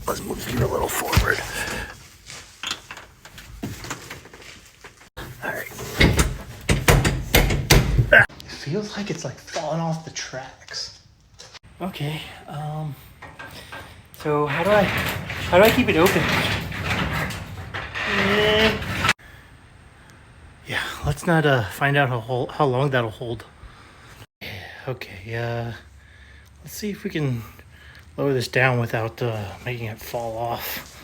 Let's move you a little forward. All right. It feels like it's like falling off the tracks. Okay. So how do I keep it open? Yeah, let's not find out how long that'll hold. Okay, let's see if we can lower this down without making it fall off.